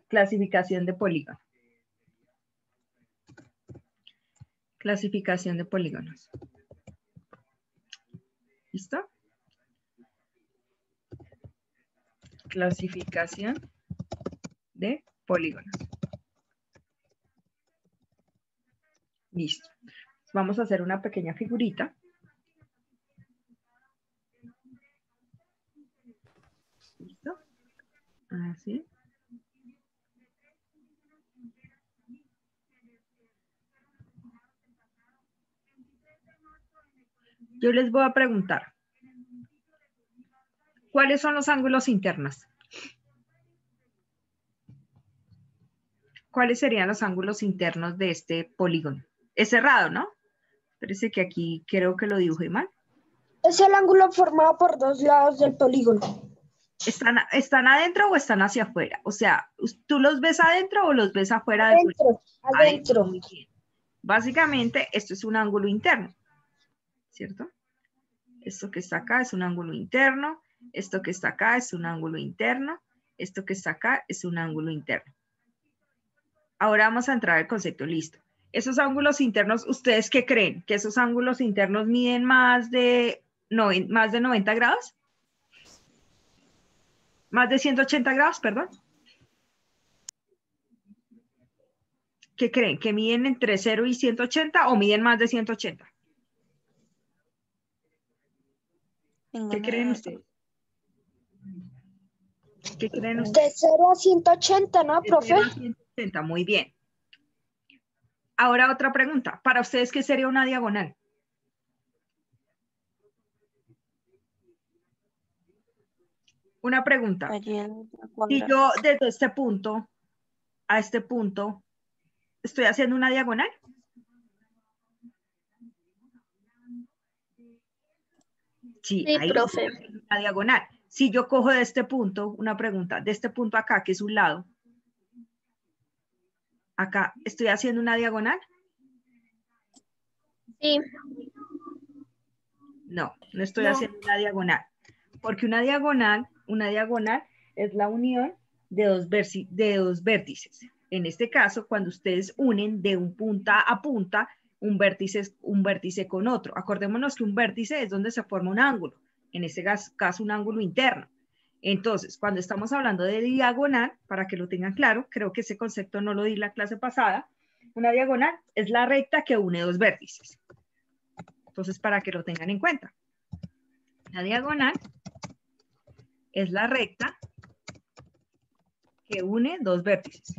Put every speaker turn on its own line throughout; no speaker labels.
Clasificación de polígono. Clasificación de polígonos. ¿Listo? Clasificación de polígonos. Listo. Vamos a hacer una pequeña figurita. ¿Listo? Así. Yo les voy a preguntar, ¿cuáles son los ángulos internos? ¿Cuáles serían los ángulos internos de este polígono? Es cerrado, ¿no? Parece que aquí creo que lo dibujé mal.
Es el ángulo formado por dos lados del polígono.
¿Están adentro o están hacia afuera? O sea, ¿tú los ves adentro o los ves afuera del
polígono? Adentro.
Muy bien. Básicamente, esto es un ángulo interno, ¿cierto? Esto que está acá es un ángulo interno. Esto que está acá es un ángulo interno. Esto que está acá es un ángulo interno. Ahora vamos a entrar al concepto, listo. Esos ángulos internos, ¿ustedes qué creen? ¿Que esos ángulos internos miden más de 90 grados? ¿Más de 180 grados, perdón? ¿Qué creen? ¿Que miden entre 0 y 180 o miden más de 180? ¿Qué creen ustedes? ¿Qué creen ustedes?
De 0 a 180, ¿no, profe?
De 0 a 180, muy bien. Ahora otra pregunta. ¿Para ustedes qué sería una diagonal? Una pregunta. Si yo desde este punto a este punto estoy haciendo una diagonal. Sí, ahí
profe.
estoy haciendo una diagonal. Si yo cojo de este punto, una pregunta, de este punto acá, que es un lado, acá, ¿estoy haciendo una diagonal?
Sí.
No, no estoy haciendo una diagonal. Porque una diagonal es la unión de dos vértices. En este caso, cuando ustedes unen de un punta a punta, un vértice con otro. Acordémonos que un vértice es donde se forma un ángulo. En este caso, un ángulo interno. Entonces, cuando estamos hablando de diagonal, para que lo tengan claro, creo que ese concepto no lo di en la clase pasada, una diagonal es la recta que une dos vértices. Entonces, para que lo tengan en cuenta. La diagonal es la recta que une dos vértices.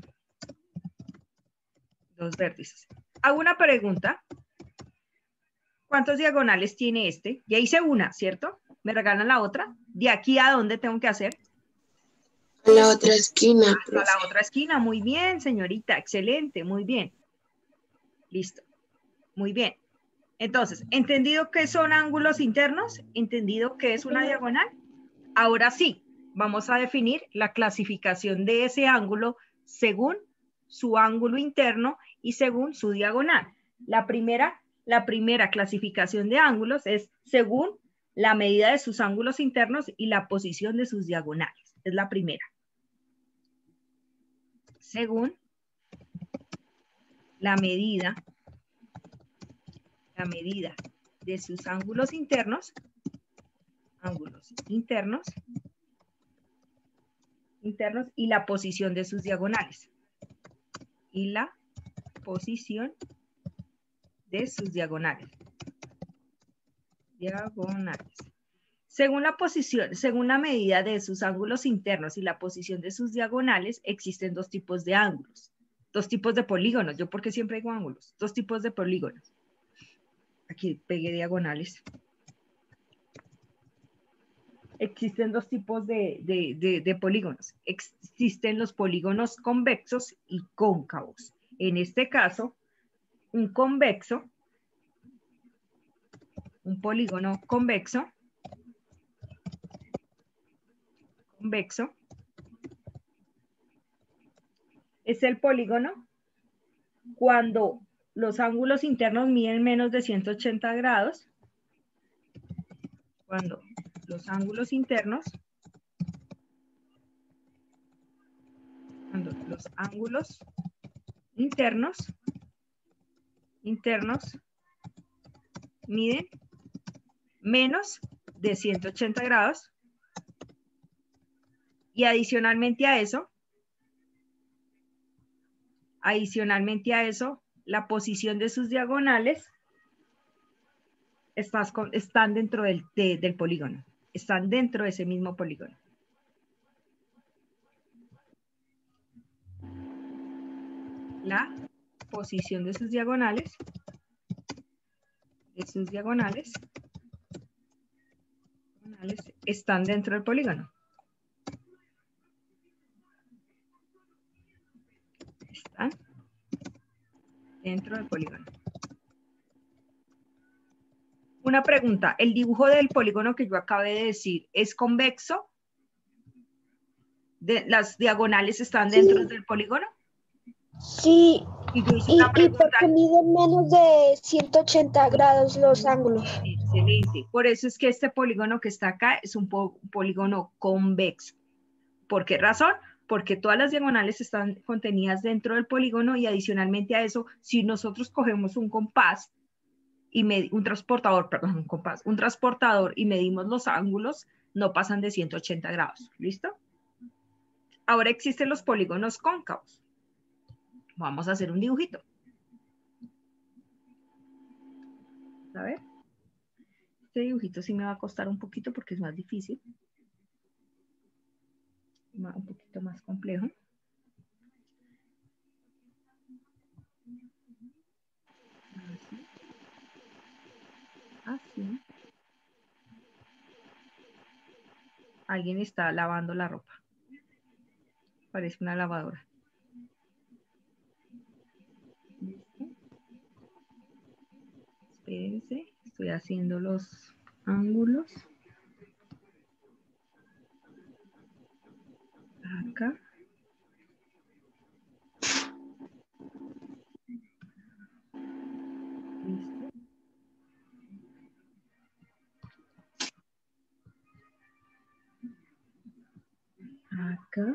Dos vértices. Hago una pregunta. ¿Cuántos diagonales tiene este? Ya hice una, ¿cierto? ¿Me regalan la otra? ¿De aquí a dónde tengo que hacer?
A la otra esquina,
hasta
profe.
la otra esquina. Muy bien, señorita. Excelente. Muy bien. Listo. Muy bien. Entonces, ¿entendido qué son ángulos internos? ¿Entendido qué es una diagonal? Ahora sí, vamos a definir la clasificación de ese ángulo según su ángulo interno y según su diagonal. La primera clasificación de ángulos es según la medida de sus ángulos internos y la posición de sus diagonales. Es la primera. Según la medida de sus ángulos internos y la posición de sus diagonales. Y la posición de sus diagonales. Según la medida de sus ángulos internos y la posición de sus diagonales, existen dos tipos de ángulos, dos tipos de polígonos. Yo porque siempre digo ángulos, dos tipos de polígonos. Aquí pegué diagonales. Existen dos tipos de polígonos. Existen los polígonos convexos y cóncavos. En este caso, un polígono convexo es el polígono cuando los ángulos internos miden menos de 180 grados, cuando los ángulos internos cuando los ángulos internos miden menos de 180 grados y adicionalmente a eso, la posición de sus diagonales están dentro del polígono, están dentro de ese mismo polígono. La posición de sus diagonales están dentro del polígono. Están dentro del polígono. Una pregunta, ¿el dibujo del polígono que yo acabé de decir es convexo? ¿Las diagonales están dentro del polígono?
Sí,
Y yo hice una
y
pregunta.
porque miden menos de 180 grados los ángulos.
Excelente. Por eso es que este polígono que está acá es un polígono convexo. ¿Por qué razón? Porque todas las diagonales están contenidas dentro del polígono y adicionalmente a eso, si nosotros cogemos un compás y un transportador y medimos los ángulos, no pasan de 180 grados. ¿Listo? Ahora existen los polígonos cóncavos. Vamos a hacer un dibujito. A ver. Este dibujito sí me va a costar un poquito porque es más difícil. Un poquito más complejo. Así. Alguien está lavando la ropa. Parece una lavadora. ¿Listo? Espérense, estoy haciendo los ángulos. Acá. Listo. Acá.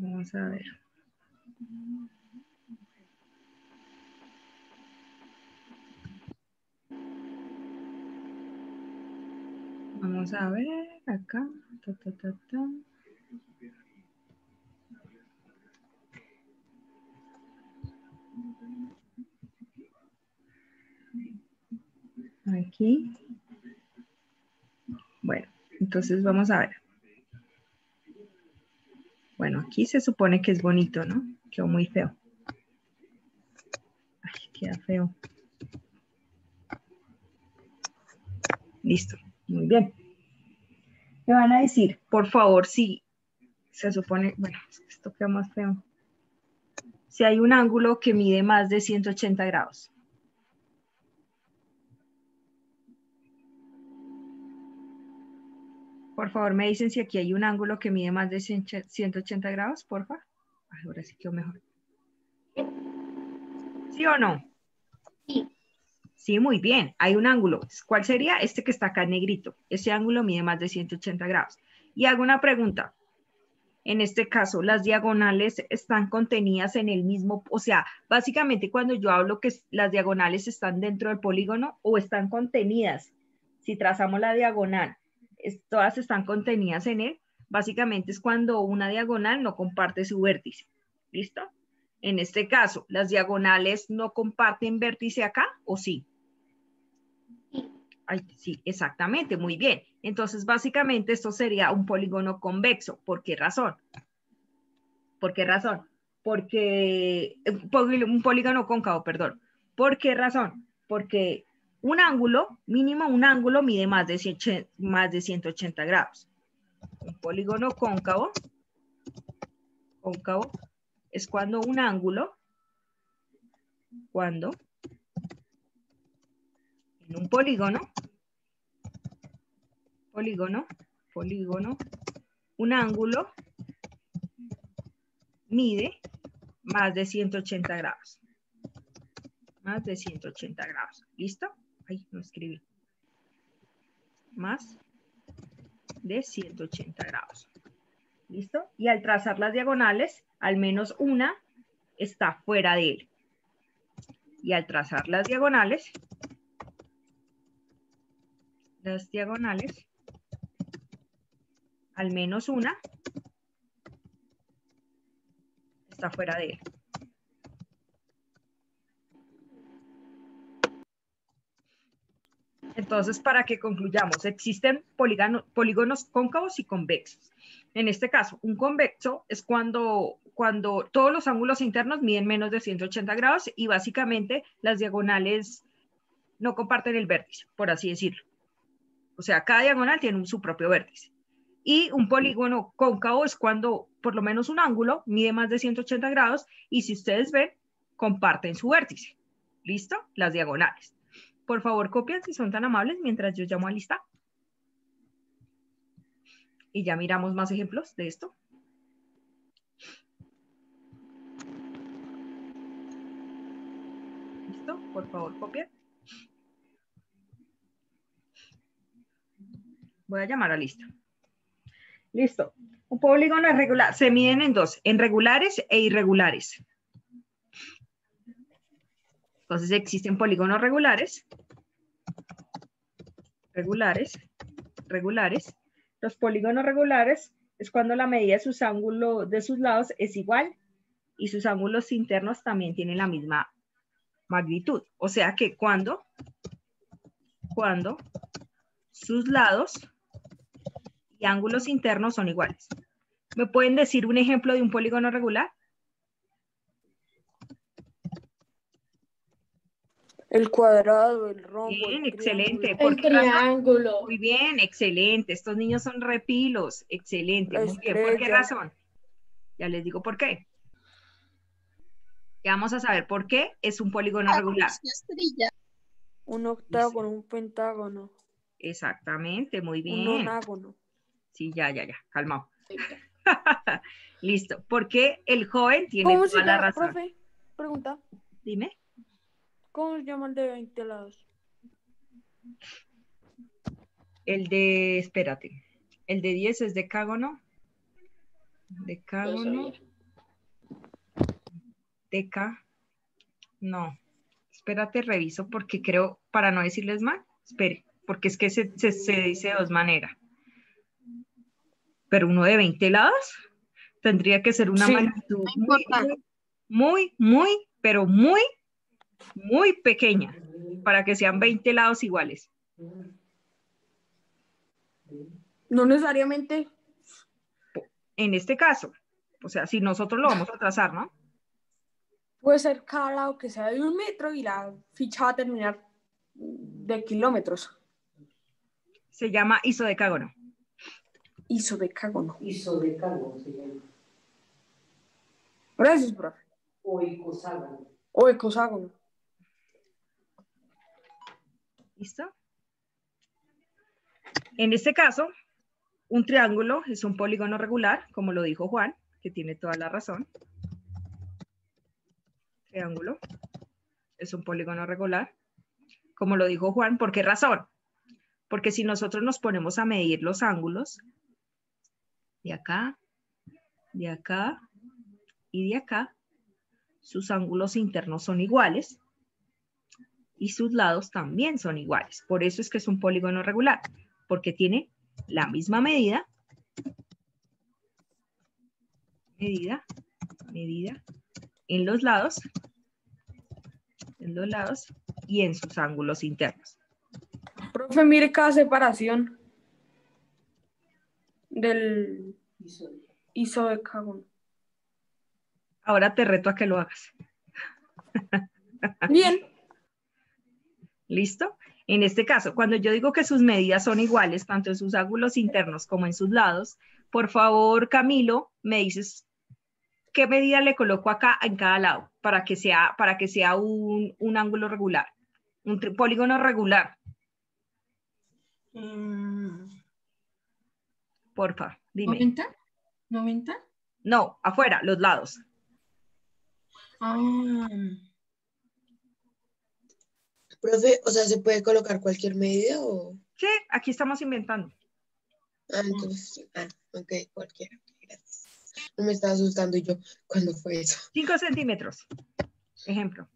Vamos a ver. Vamos a ver acá. Aquí. Bueno, entonces vamos a ver. Bueno, aquí se supone que es bonito, ¿no? Quedó muy feo. Ay, queda feo. Listo, muy bien. Me van a decir, por favor, si se supone, bueno, esto queda más feo. Si hay un ángulo que mide más de 180 grados. Por favor, me dicen si aquí hay un ángulo que mide más de 180 grados, por favor. Ahora sí quedó mejor. ¿Sí o no?
Sí.
Sí, muy bien. Hay un ángulo. ¿Cuál sería? Este que está acá en negrito. Ese ángulo mide más de 180 grados. Y hago una pregunta. En este caso, las diagonales están contenidas en el mismo, o sea, básicamente cuando yo hablo que las diagonales están dentro del polígono o están contenidas, si trazamos la diagonal, todas están contenidas en él, básicamente es cuando una diagonal no comparte su vértice. ¿Listo? En este caso, ¿las diagonales no comparten vértice acá o sí? Ay, sí, exactamente, muy bien. Entonces, básicamente esto sería un polígono convexo. ¿Por qué razón? ¿Por qué razón? Porque un polígono cóncavo, perdón. ¿Por qué razón? Porque un ángulo, mínimo un ángulo, mide más de 180 grados. Un polígono cóncavo es cuando un ángulo, en un polígono, un ángulo mide más de 180 grados. Más de 180 grados. ¿Listo? Ay, no escribí. Más de 180 grados. ¿Listo? Y al trazar las diagonales, al menos una está fuera de él. Y al trazar las diagonales, al menos una está fuera de él. Entonces, para que concluyamos, existen polígonos cóncavos y convexos. En este caso, un convexo es cuando todos los ángulos internos miden menos de 180 grados y básicamente las diagonales no comparten el vértice, por así decirlo. O sea, cada diagonal tiene su propio vértice. Y un polígono cóncavo es cuando por lo menos un ángulo mide más de 180 grados y si ustedes ven, comparten su vértice. ¿Listo? Las diagonales. Por favor, copian si son tan amables mientras yo llamo a lista. Y ya miramos más ejemplos de esto. ¿Listo? Por favor, copian. Voy a llamar a lista. Listo. Un polígono irregular se miden en dos, en regulares e irregulares. Entonces existen polígonos regulares. Regulares. Los polígonos regulares es cuando la medida de sus ángulos de sus lados es igual y sus ángulos internos también tienen la misma magnitud. O sea que cuando sus lados y ángulos internos son iguales. ¿Me pueden decir un ejemplo de un polígono regular?
El cuadrado, el rombo,
Bien,
el
excelente.
triángulo,
¿Por
El
qué razón?
triángulo.
Muy bien, excelente. Estos niños son repilos. Excelente,
la
muy bien. ¿Por qué
estrella.
razón? Ya les digo por qué. Ya vamos a saber por qué es un polígono regular.
Un octágono, un pentágono,
Exactamente, muy
un
bien.
nonágono.
Sí, ya, calmado. Listo. ¿Por qué el joven tiene
¿Cómo
toda
se
la
llama,
razón?
profe? Pregunta.
Dime.
¿Cómo se llama el de 20 lados?
El de, espérate. El de 10 es decágono. Decágono. Deca. No. Espérate, reviso porque creo, para no decirles mal, espere, porque es que se dice de dos maneras. Pero uno de 20 lados tendría que ser una magnitud pero muy pequeña para que sean 20 lados iguales.
No necesariamente.
En este caso, o sea, si nosotros lo vamos a trazar, ¿no?
Puede ser cada lado que sea de 1 metro y la ficha va a terminar de kilómetros.
Se llama isodecágono.
Isodecágono.
Isodecágono se llama.
Gracias, profe.
O icoságono.
O ecoságono.
¿Listo? En este caso, un triángulo es un polígono regular, como lo dijo Juan, que tiene toda la razón. Triángulo es un polígono regular, como lo dijo Juan. ¿Por qué razón? Porque si nosotros nos ponemos a medir los ángulos de acá y de acá, sus ángulos internos son iguales y sus lados también son iguales. Por eso es que es un polígono regular, porque tiene la misma medida en los lados y en sus ángulos internos.
Profe, mire cada separación del isodecágono.
Ahora te reto a que lo hagas.
Bien.
¿Listo? En este caso, cuando yo digo que sus medidas son iguales, tanto en sus ángulos internos como en sus lados, por favor, Camilo, me dices qué medida le coloco acá en cada lado para que sea un ángulo regular, un polígono regular. Porfa, dime.
¿90? ¿90?
No, afuera, los lados.
Ah.
Profe, o sea, ¿se puede colocar cualquier medida o...?
Sí, aquí estamos inventando.
Ah, entonces, ok, cualquiera. Gracias. No me estaba asustando yo. ¿Cuándo fue eso?
5 centímetros, ejemplo.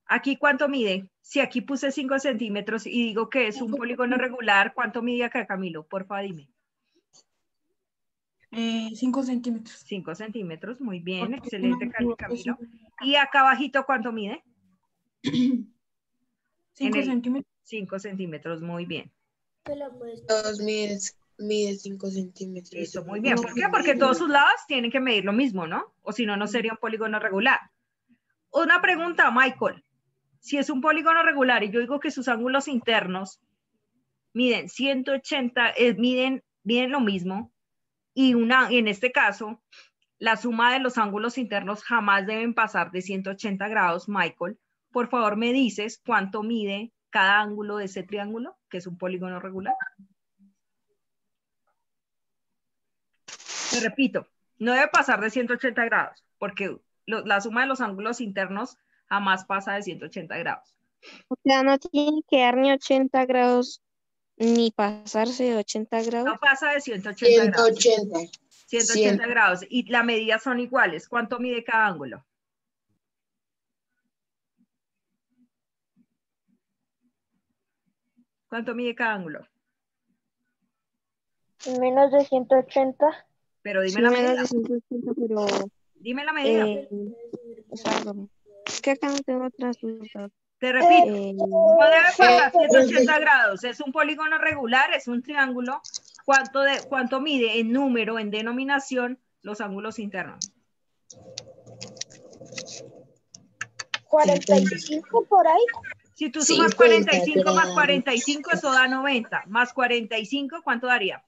¿Aquí cuánto mide? Si aquí puse 5 centímetros y digo que es un polígono regular, ¿cuánto mide acá, Camilo? Porfa, dime.
5 centímetros.
5 centímetros, muy bien,
Porque
excelente,
una-
Camilo. ¿Y acá abajito cuánto mide?
5 centímetros.
5 centímetros, muy bien.
Todos mide 5 centímetros.
Listo, muy bien. ¿Por qué? Porque todos sus lados tienen que medir lo mismo, ¿no? O si no, no sería un polígono regular. Una pregunta, Michael. Si es un polígono regular y yo digo que sus ángulos internos miden 180, miden lo mismo, y en este caso, la suma de los ángulos internos jamás deben pasar de 180 grados, Michael. Por favor, me dices cuánto mide cada ángulo de ese triángulo, que es un polígono regular. Te repito, no debe pasar de 180 grados, porque la suma de los ángulos internos jamás pasa de 180 grados.
O sea, no tiene que dar ni 80 grados ni pasarse de 80 grados.
No pasa de 180 grados.
180.
180 grados. Y las medidas son iguales. ¿Cuánto mide cada ángulo? ¿Cuánto mide cada ángulo?
Menos de 180.
Pero dime
Sí,
la
menos
medida.
de 180, pero
Dime la medida.
espérame. Es que acá no tengo transportador.
Te repito, no debe pasar 180 grados. Es un polígono regular, es un triángulo. ¿Cuánto mide en número, en denominación, los ángulos internos?
45 por ahí.
Si tú sumas
50
45 más
grados.
45, eso da 90. Más 45, ¿cuánto daría?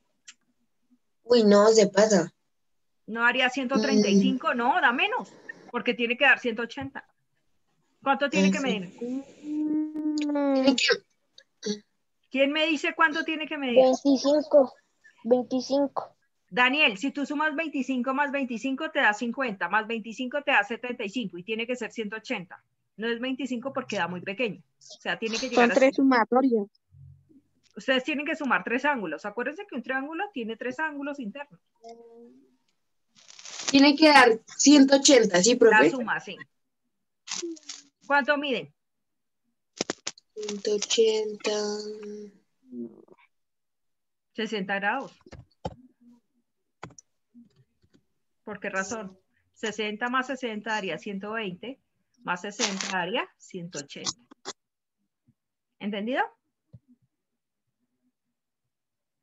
Uy, no, se pasa.
¿No daría 135? No, da menos, porque tiene que dar 180. ¿Cuánto tiene que medir?
Tiene que-
¿Quién me dice cuánto tiene que medir?
25.
Daniel, si tú sumas 25 más 25 te da 50, más 25 te da 75 y tiene que ser 180. No es 25 porque da muy pequeño. O sea, tiene que llegar
Son
a
3 sumatorias.
Ustedes tienen que sumar 3 ángulos. Acuérdense que un triángulo tiene 3 ángulos internos.
Tiene que dar 180, ¿sí,
La
profe?
suma, sí. ¿Cuánto mide?
180.
60 grados. ¿Por qué razón? 60 más 60 daría 120, más 60 daría 180. ¿Entendido?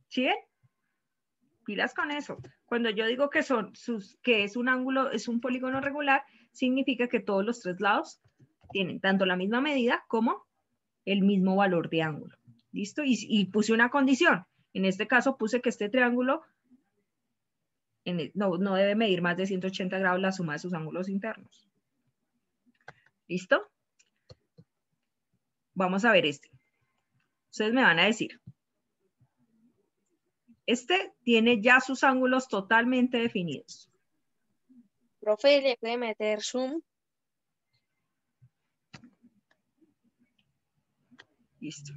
¿Sí ven? Pilas con eso. Cuando yo digo que es un ángulo, es un polígono regular, significa que todos los 3 lados tienen tanto la misma medida como el mismo valor de ángulo. ¿Listo? Y puse una condición. En este caso puse que este triángulo no debe medir más de 180 grados la suma de sus ángulos internos. ¿Listo? Vamos a ver este. Ustedes me van a decir. Este tiene ya sus ángulos totalmente definidos.
Profe, ¿le puede meter zoom?
Listo.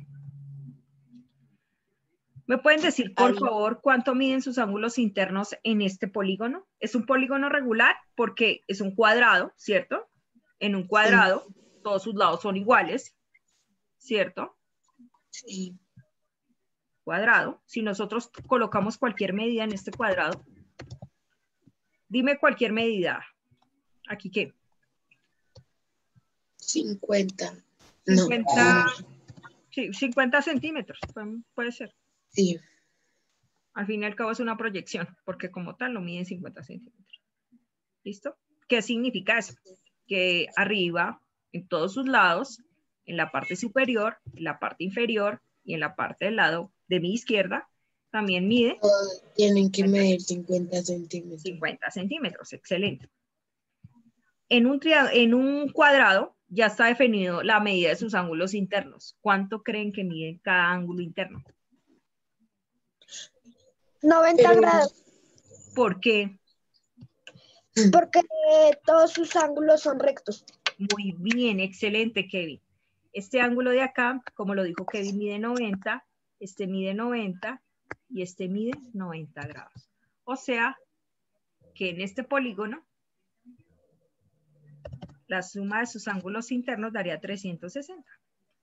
¿Me pueden decir, por
Ahí.
favor, cuánto miden sus ángulos internos en este polígono? Es un polígono regular porque es un cuadrado, ¿cierto? En un cuadrado, todos sus lados son iguales, ¿cierto?
Sí.
Cuadrado. Si nosotros colocamos cualquier medida en este cuadrado, dime cualquier medida. ¿Aquí qué?
50.
50, sí, 50 centímetros, puede ser.
Sí.
Al fin y al cabo es una proyección, porque como tal lo miden 50 centímetros. ¿Listo? ¿Qué significa eso? Que arriba, en todos sus lados, en la parte superior, en la parte inferior y en la parte del lado de mi izquierda, también mide
Todos tienen que medir 50 centímetros.
50 centímetros. Excelente. En un cuadrado ya está definido la medida de sus ángulos internos. ¿Cuánto creen que mide cada ángulo interno?
90 grados.
¿Por qué?
Porque todos sus ángulos son rectos.
Muy bien, excelente, Kevin. Este ángulo de acá, como lo dijo Kevin, mide 90, este mide 90 y este mide 90 grados. O sea, que en este polígono, la suma de sus ángulos internos daría 360.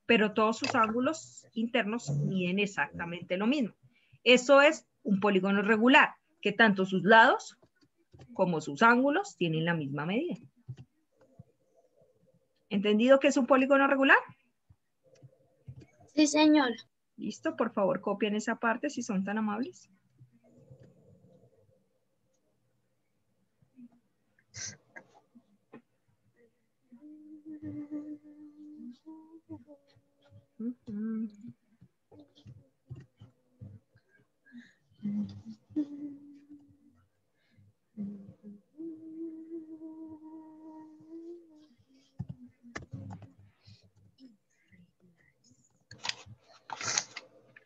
Pero todos sus ángulos internos miden exactamente lo mismo. Eso es un polígono regular, que tanto sus lados como sus ángulos tienen la misma medida. ¿Entendido que es un polígono regular?
Sí, señor.
Listo, por favor, copien esa parte si son tan amables.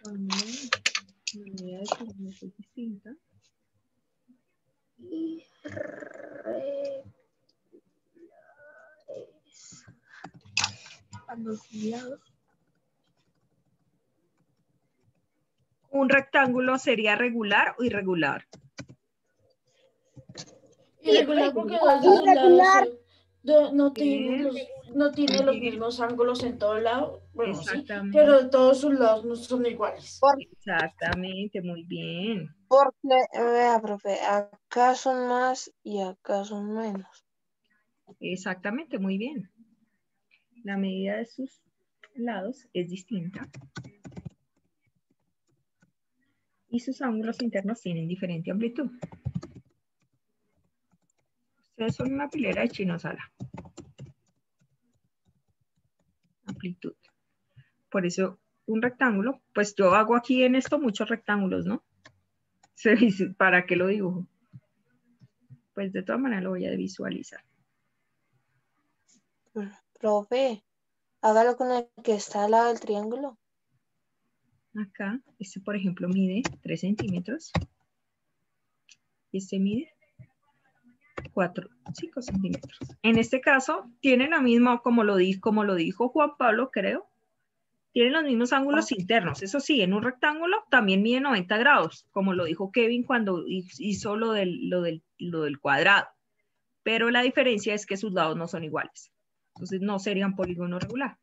La medida de columnas es distinta.
A los lados.
¿Un rectángulo sería regular o irregular?
Irregular porque los de sus lados no
Bien.
tiene los
Bien.
mismos ángulos en todos lados. Bueno, sí,
Exactamente.
pero todos sus lados no son iguales.
Exactamente, muy bien.
Porque, vea, profe, acá son más y acá son menos.
Exactamente, muy bien. La medida de sus lados es distinta. Y sus ángulos internos tienen diferente amplitud. Ustedes son una pilera de chino sala. Amplitud. Por eso, un rectángulo, pues yo hago aquí en esto muchos rectángulos, ¿no? Se dice, ¿para qué lo dibujo? Pues de todas maneras lo voy a visualizar.
Profe, hágalo con el que está al lado del triángulo.
Acá, este por ejemplo mide 3 centímetros. Y este mide 5 centímetros. En este caso, tiene la misma, como lo dijo Juan Pablo, creo. Tienen los mismos ángulos internos. Eso sí, en un rectángulo también mide 90 grados, como lo dijo Kevin cuando hizo lo del cuadrado. Pero la diferencia es que sus lados no son iguales. Entonces no sería un polígono regular.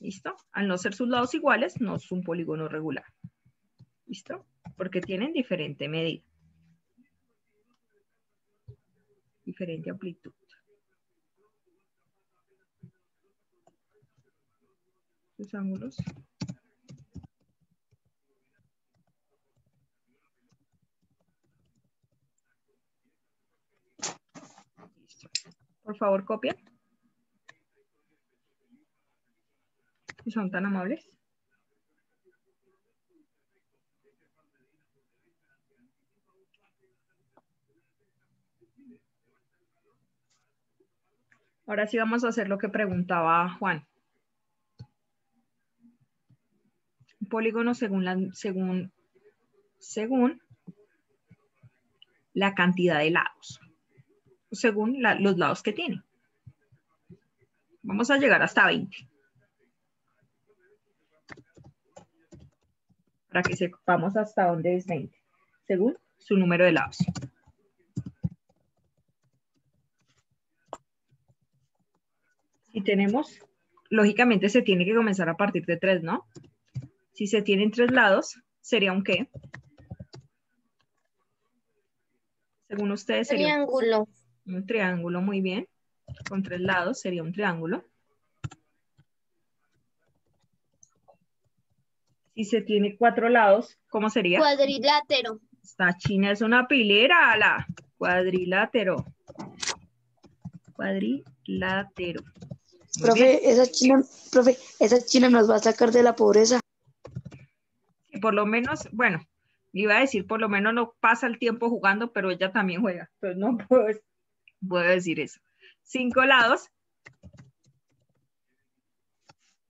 ¿Listo? Al no ser sus lados iguales, no es un polígono regular. ¿Listo? Porque tienen diferente medida. Diferente amplitud. Sus ángulos. Listo. Por favor, copien. Si son tan amables. Ahora sí vamos a hacer lo que preguntaba Juan. Un polígono según la cantidad de lados. Según los lados que tiene. Vamos a llegar hasta 20. Para que sepamos hasta dónde es 20. Según su número de lados. Si tenemos, lógicamente se tiene que comenzar a partir de 3, ¿no? Si se tienen 3 lados, ¿sería un qué? Según ustedes sería
Triángulo.
un triángulo, muy bien. Con 3 lados sería un triángulo. Si se tiene 4 lados, ¿cómo sería?
Cuadrilátero.
Esta china es una pilera, ala. Cuadrilátero. Cuadrilátero. Muy bien.
Profe, esa china nos va a sacar de la pobreza.
Y por lo menos, bueno, iba a decir, por lo menos no pasa el tiempo jugando, pero ella también juega. Entonces no puedo decir eso. 5 lados.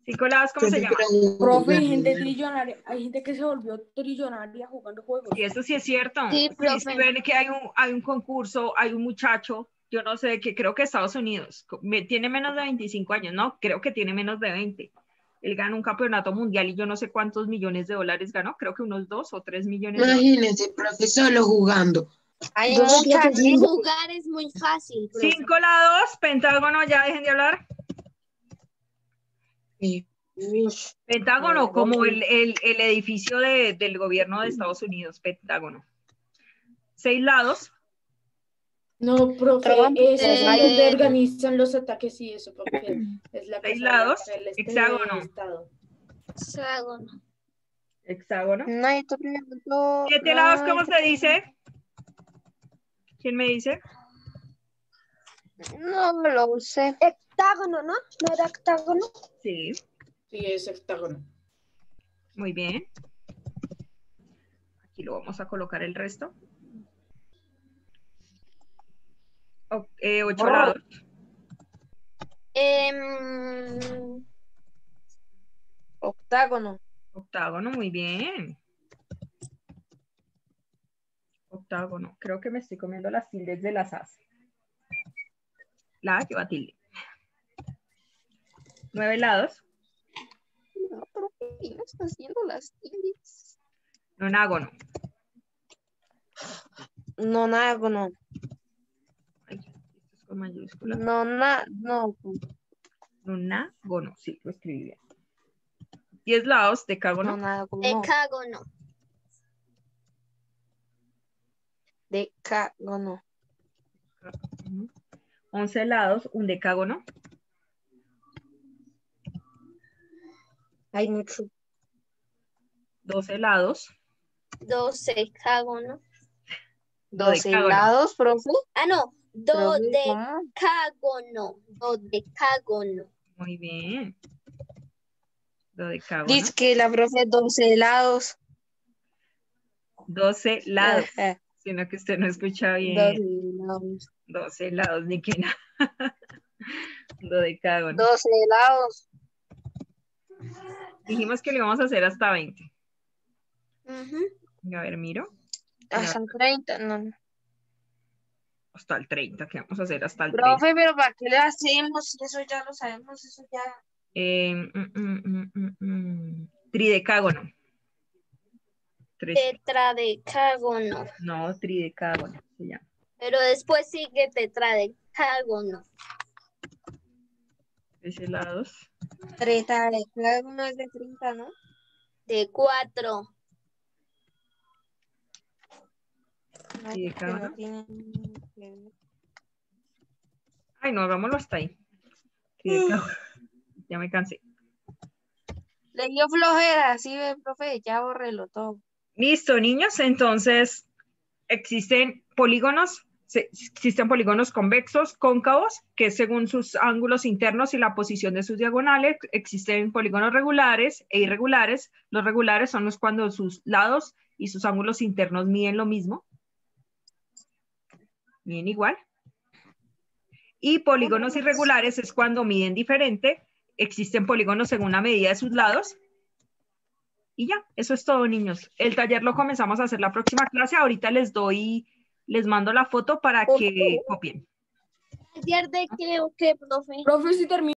5 lados, ¿cómo se llama?
Profe, hay gente trillonaria, hay gente que se volvió trillonaria jugando juegos.
Y eso sí es cierto.
Sí, profe.
Si ven que hay un concurso, hay un muchacho Yo no sé, que creo que Estados Unidos tiene menos de 25 años, ¿no? Creo que tiene menos de 20. Él ganó un campeonato mundial y yo no sé cuántos millones de dólares ganó, creo que unos 2 o 3 millones de dólares.
Imagínense, profe, solo jugando.
Hay
Dos
mucha
profe,
gente.
Jugar es muy fácil, profe.
5 lados, pentágono, ya dejen de hablar.
Sí.
Pentágono, como el edificio del gobierno de Estados Unidos, Pentágono. 6 lados,
No, profe,
Trump,
ese es donde
Biden.
organizan los ataques y eso, porque es la
Seis
casa
lados,
del
hexágono.
Estado.
Hexágono.
hexágono.
No, yo te pregunto.
7 lados, ¿cómo se dice? ¿Quién me dice?
No lo sé.
Hectágono, ¿no? ¿No era octágono?
Sí,
Sí, es hectágono.
muy bien. Aquí lo vamos a colocar el resto. 8 lados.
Octágono.
Octágono, muy bien. Octágono. Creo que me estoy comiendo las tildes de las as. La A lleva tilde. 9 lados.
No, pero ¿qué no está haciendo las tildes?
Nonágono.
Nonágono.
Ay, esto es con mayúscula.
No.
Nonágono, sí, lo escribí bien. 10 lados, decágono.
Nonágono.
Decágono.
Decágono.
11 lados, un decágono.
Hay mucho.
12 lados,
12 hexágono.
12
Dodecágono.
lados, profe.
Ah, no.
Profe, ¿cómo?
Dodecágono. Dodecágono.
muy bien. Dodecágono.
Dice que la profe 12 lados.
12 lados,
Ajá.
sino que usted no escucha
12
bien.
lados.
12 lados, ni que nada. Dodecágono.
12 lados.
Dijimos que lo íbamos a hacer hasta 20.
Ujú.
A ver, miro.
Hasta el 30. No.
Hasta el 30, ¿qué vamos a hacer hasta el 30?
Profe, pero ¿para qué le hacemos? Eso ya lo sabemos, eso ya.
Tridecágono.
Tetradecágono.
No, tridecágono se llama.
Pero después sigue tetradecágono.
13 lados.
30 de cada uno es de 30, ¿no?
De 4.
No,
Sí,
que
cada
no tienen que ver.
Ay, no, hagámoslo hasta ahí. Tridecágono. Ya me cansé.
Le dio flojera, sí, ve, profe, ya bórrelo todo.
Listo, niños. Entonces, existen polígonos convexos, cóncavos, que es según sus ángulos internos y la posición de sus diagonales. Existen polígonos regulares e irregulares. Los regulares son los cuando sus lados y sus ángulos internos miden lo mismo. Miden igual. Y polígonos irregulares es cuando miden diferente. Existen polígonos según la medida de sus lados. Y ya, eso es todo, niños. El taller lo comenzamos a hacer la próxima clase. Ahorita les mando la foto para que copien.
¿Taller de qué o qué, profe?
Profe, si termina.